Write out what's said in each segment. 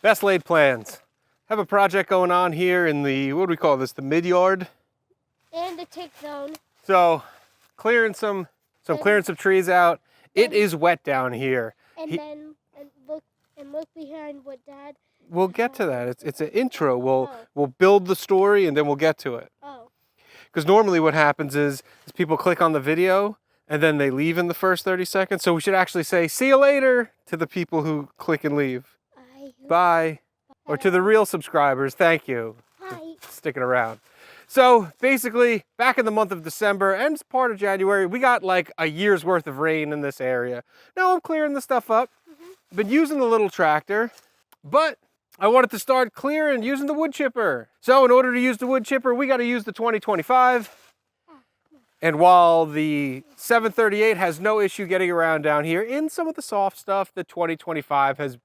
Best laid plans. Have a project going on here in the, what do we call this, the mid-yard? And the tick zone. So clearing some trees out. It is wet down here. And then look behind what Dad. We'll get to that. It's an intro. We'll build the story and then we'll get to it. Oh. Because normally what happens is people click on the video and then they leave in the first 30 seconds. So we should actually say, see you later to the people who click and leave. Bye. Or to the real subscribers, thank you for sticking around. So basically, back in the month of December and part of January, we got like a year's worth of rain in this area. Now I'm clearing the stuff up. I've been using the little tractor, but I wanted to start clearing using the wood chipper. So in order to use the wood chipper, we got to use the 2025. And while the 738 has no issue getting around down here, in some of the soft stuff, the 2025 has,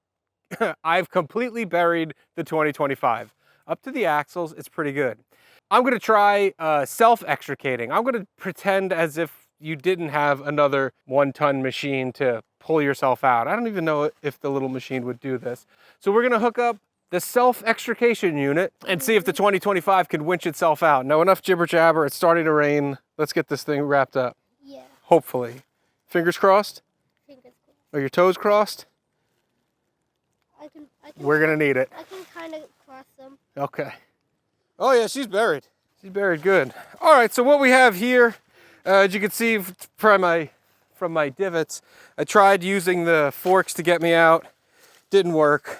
I've completely buried the 2025. Up to the axles, it's pretty good. I'm going to try self-extricating. I'm going to pretend as if you didn't have another 1-ton machine to pull yourself out. I don't even know if the little machine would do this. So we're going to hook up the self-extrication unit and see if the 2025 can winch itself out. Now enough jibber jabber, it's starting to rain. Let's get this thing wrapped up. Yeah. Hopefully. Fingers crossed? Fingers crossed. Are your toes crossed? I can We're going to need it. I can kind of cross them. Okay. Oh yeah, she's buried. She's buried good. All right, so what we have here, as you can see from my divots, I tried using the forks to get me out. Didn't work.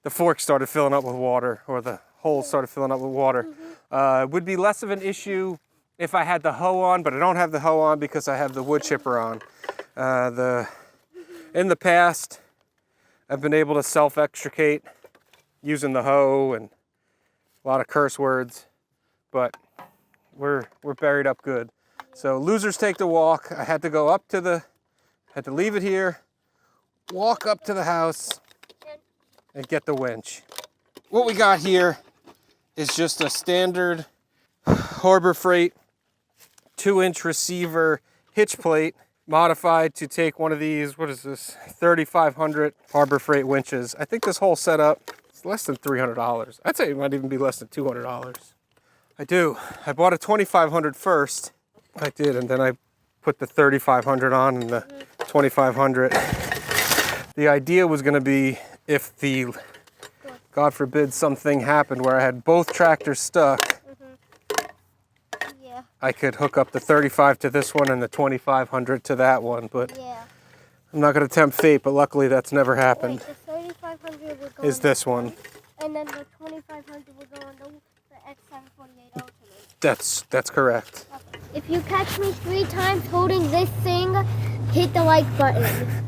The forks started filling up with water, or the holes started filling up with water. It would be less of an issue if I had the hoe on, but I don't have the hoe on because I have the wood chipper on. In the past, I've been able to self-extricate using the hoe and a lot of curse words, but we're buried up good. So losers take the walk. I had to go up to had to leave it here, walk up to the house, and get the winch. What we got here is just a standard Harbor Freight 2-inch receiver hitch plate modified to take one of these, what is this, 3500 Harbor Freight winches. I think this whole setup is less than $300. I'd say it might even be less than $200. I do. I bought a 2500 first. I did, and then I put the 3500 on and the 2500. The idea was going to be if God forbid, something happened where I had both tractors stuck, Yeah. I could hook up the 35 to this one and the 2500 to that one, but Yeah. I'm not going to tempt fate, but luckily that's never happened. Wait, the 3500 would go Is this one. And then the 2500 would go on the X748 alternate. That's correct. If you catch me 3 times holding this thing, hit the like button.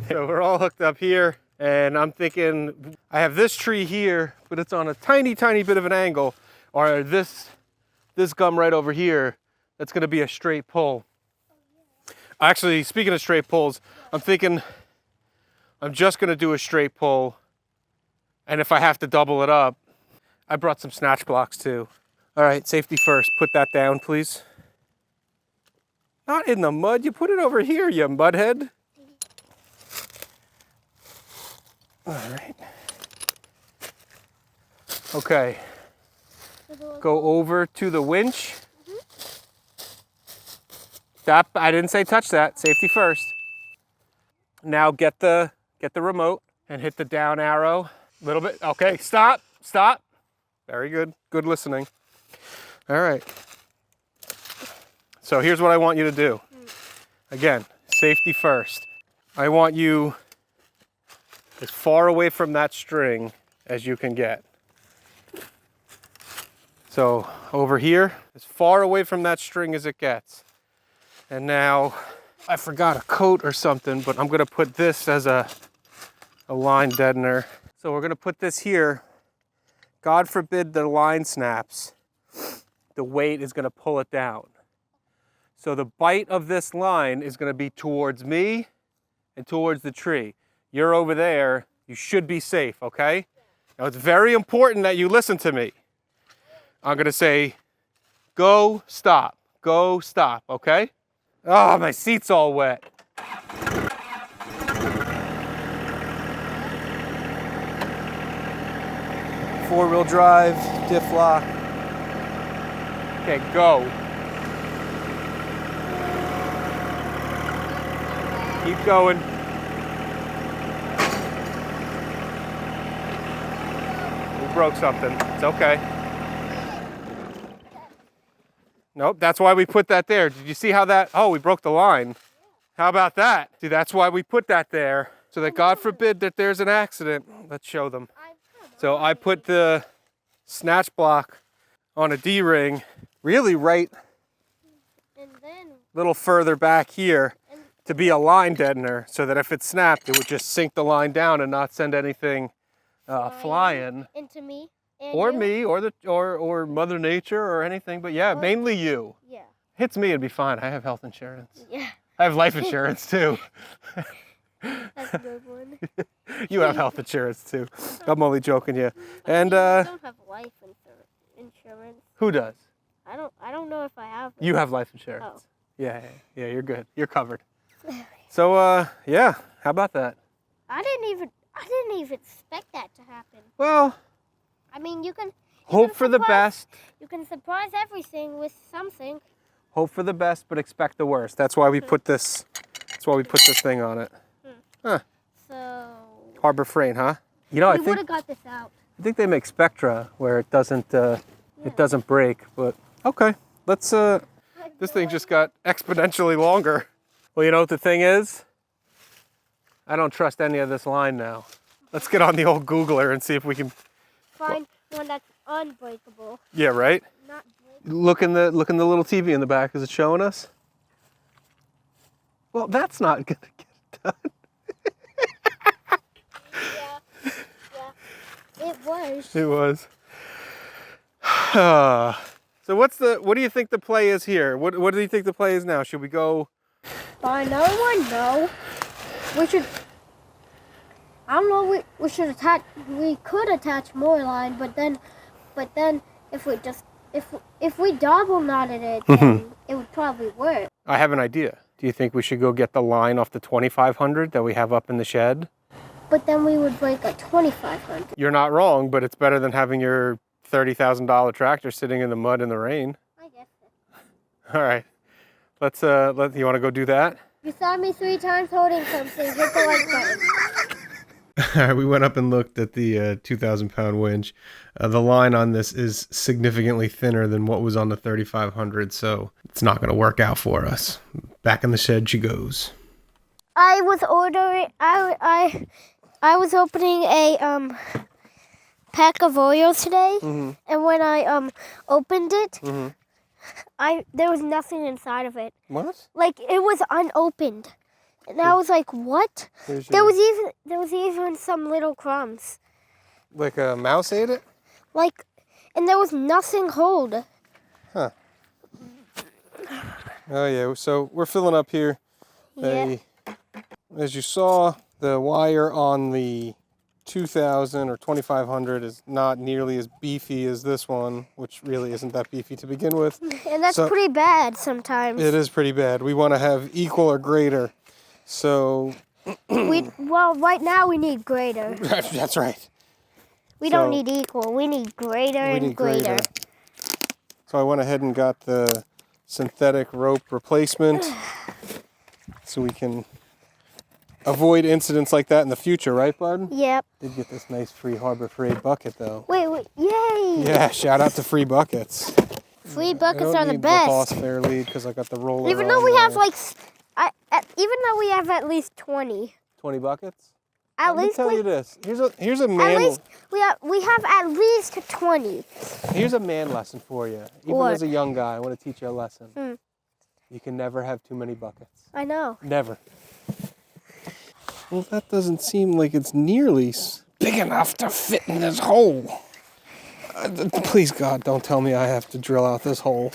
So we're all hooked up here, and I'm thinking I have this tree here, but it's on a tiny, tiny bit of an angle, or this gum right over here, that's going to be a straight pull. Actually, speaking of straight pulls, I'm thinking I'm just going to do a straight pull, and if I have to double it up, I brought some snatch blocks too. All right, safety first. Put that down, please. Not in the mud. You put it over here, you mudhead. All right. Okay. Go over to the winch. Stop. I didn't say touch that. Safety first. Now get the remote and hit the down arrow. A little bit. Okay, stop. Stop. Very good. Good listening. All right. So here's what I want you to do. Again, safety first. I want you as far away from that string as you can get. So over here, as far away from that string as it gets. And now, I forgot a coat or something, but I'm gonna put this as a line deadener. So we're gonna put this here. God forbid the line snaps, the weight is gonna pull it down. So the bite of this line is gonna be towards me and towards the tree. You're over there, you should be safe, okay? Now it's very important that you listen to me. I'm gonna say, go, stop, okay? Oh, my seat's all wet. 4-wheel drive, diff lock. Okay, go. Keep going. We broke something. It's okay. Nope, that's why we put that there. Did you see how that, oh, we broke the line. How about that? See, that's why we put that there. So that God forbid that there's an accident. Let's show them. So I put the snatch block on a D-ring, really right a little further back here to be a line deadener, so that if it snapped, it would just sink the line down and not send anything flying. Into me. Or me, or Mother Nature, or anything. But yeah, mainly you. Yeah. Hits me, it'd be fine. I have health insurance. Yeah. I have life insurance too. That's a good one. You have health insurance too. I'm only joking you. And I don't have life insurance. who does? I don't know if I have it. You have life insurance. Oh. Yeah, you're good. You're covered. So yeah, how about that? I didn't even expect that to happen. Well, I mean, you can hope for the best. You can surprise everything with something. Hope for the best, but expect the worst. That's why we put this. That's why we put this thing on it. Huh. So. Harbor Freight, huh? You know, I We would have got this out. think they make Spectra where it doesn't break. But okay, let's. This thing just got exponentially longer. Well, you know what the thing is? I don't trust any of this line now. Let's get on the old Googler and see if we can Find one that's unbreakable. Yeah, right? Not Look in the little TV in the back. Is it showing us? Well, that's not gonna get it done. It was. It was. So what do you think the play is here? What do you think the play is now? Should we go? Buy another one? No. We should. I don't know. We should attach. We could attach more line, but then if we double knotted it, then it would probably work. I have an idea. Do you think we should go get the line off the 2500 that we have up in the shed? But then we would break a 2500. You're not wrong, but it's better than having your $30,000 tractor sitting in the mud in the rain. I guess so. All right. You want to go do that? You saw me 3 times holding something. Hit the like button. All right, we went up and looked at the 2,000-pound winch. The line on this is significantly thinner than what was on the 3,500, so it's not going to work out for us. Back in the shed she goes. I was opening a pack of Oreos today, and when I opened it, there was nothing inside of it. What? Like it was unopened, and I was like, "What?" There was even some little crumbs. Like a mouse ate it? Like, and there was nothing hold. Huh. Oh yeah. So we're filling up here. Yeah. As you saw, the wire on the 2000 or 2500 is not nearly as beefy as this one, which really isn't that beefy to begin with. And that's pretty bad sometimes. It is pretty bad. We want to have equal or greater. So right now we need greater. That's right. We don't need equal. We need greater and greater. So I went ahead and got the synthetic rope replacement so we can avoid incidents like that in the future, right, bud? Yep. Did get this nice free Harbor Freight bucket, though. Wait, yay! Yeah, shout out to free buckets. Free buckets are the The best. Boss Fair lead because I got the roller. Even though we have at least 20. 20 buckets. At Let me least tell you this. Here's a man. At least we have at least 20. Here's a man lesson for you. Even What? as a young guy, I want to teach you a lesson. You can never have too many buckets. I know. Never. Well, that doesn't seem like it's nearly big enough to fit in this hole. Please, God, don't tell me I have to drill out this hole.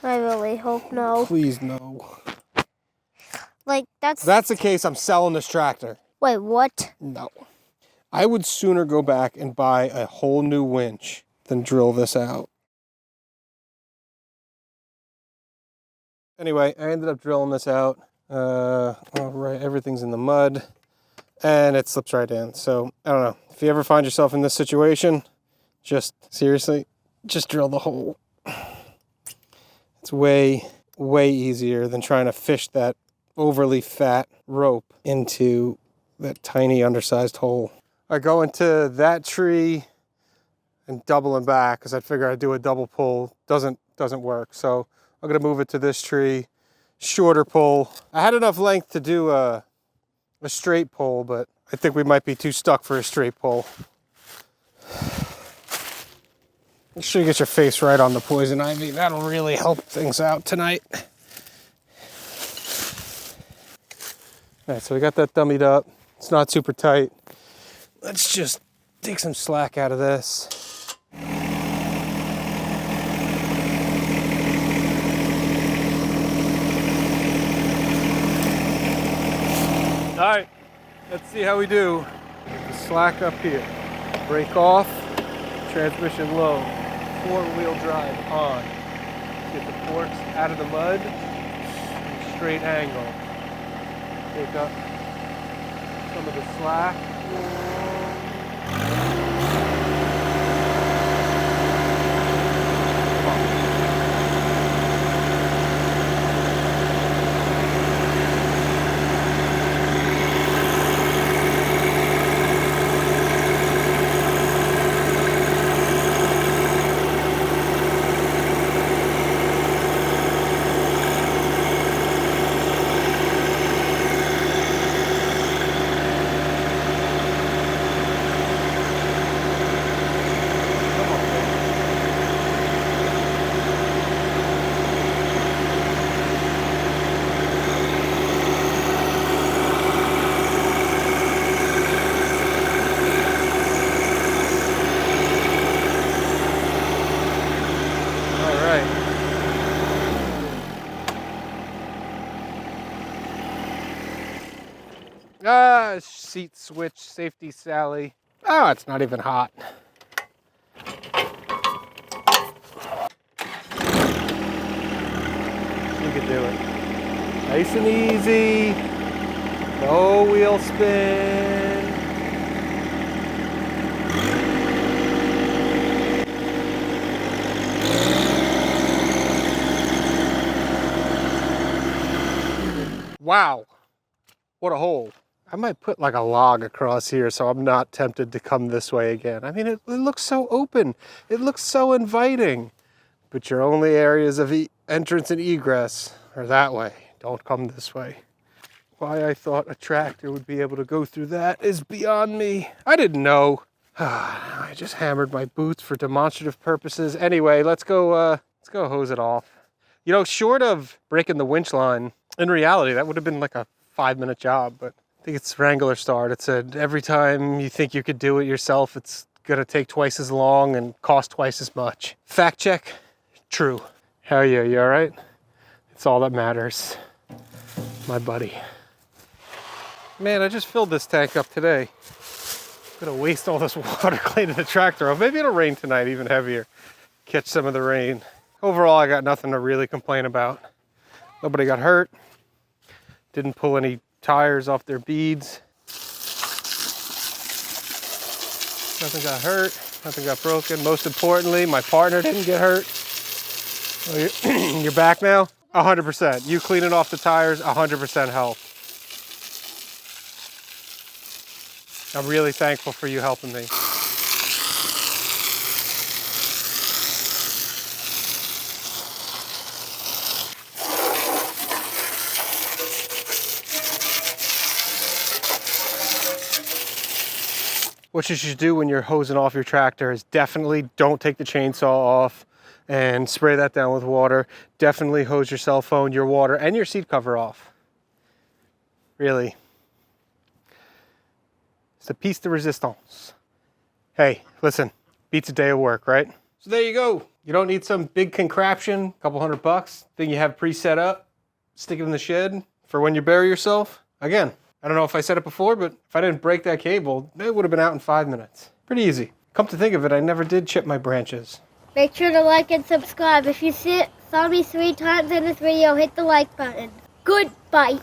I really hope no. Please, no. Like that's. If that's the case, I'm selling this tractor. Wait, what? No. I would sooner go back and buy a whole new winch than drill this out. Anyway, I ended up drilling this out. All right, everything's in the mud. And it slips right in. So, I don't know. If you ever find yourself in this situation, Just, seriously, just drill the hole. It's way, way easier than trying to fish that overly fat rope into that tiny undersized hole. I go into that tree and double them back because I figure I'd do a double pull. Doesn't work. So I'm gonna move it to this tree, shorter pull. I had enough length to do a straight pull, but I think we might be too stuck for a straight pull. Make sure you get your face right on the poison ivy. That'll really help things out tonight. All right, so we got that dummied up. It's not super tight. Let's just take some slack out of this. All right, let's see how we do. Get the slack up here. Brake off, transmission low, 4-wheel drive on. Get the forks out of the mud, straight angle. Take up some of the slack. Seat switch, safety Sally. Oh, it's not even hot. You can do it. Nice and easy. No wheel spin. Wow. What a hole. I might put like a log across here so I'm not tempted to come this way again. I mean, it looks so open. It looks so inviting. But your only areas of entrance and egress are that way. Don't come this way. Why I thought a tractor would be able to go through that is beyond me. I didn't know. I just hammered my boots for demonstrative purposes. Anyway, let's go hose it off. You know, short of breaking the winch line, in reality, that would have been like a 5-minute job, but I think it's Wrangler Start. It said every time you think you could do it yourself, it's gonna take twice as long and cost twice as much. Fact check, true. Hell yeah, you all right? It's all that matters, my buddy. Man, I just filled this tank up today. I'm gonna waste all this water cleaning the tractor off. Maybe it'll rain tonight, even heavier. Catch some of the rain. Overall, I got nothing to really complain about. Nobody got hurt. Didn't pull any tires off their beads. Nothing got hurt, nothing got broken. Most importantly, my partner didn't get hurt. Oh, you're back now? 100%. You cleaning off the tires, 100% help. I'm really thankful for you helping me. What you should do when you're hosing off your tractor is definitely don't take the chainsaw off and spray that down with water. Definitely hose your cell phone, your water, and your seat cover off. Really. It's a piece de resistance. Hey, listen, beats a day of work, right? So there you go. You don't need some big contraption, a couple $100, thing you have pre-set up, stick it in the shed for when you bury yourself. Again, I don't know if I said it before, but if I didn't break that cable, it would have been out in 5 minutes. Pretty easy. Come to think of it, I never did chip my branches. Make sure to like and subscribe. If you saw me 3 times in this video, hit the like button. Goodbye.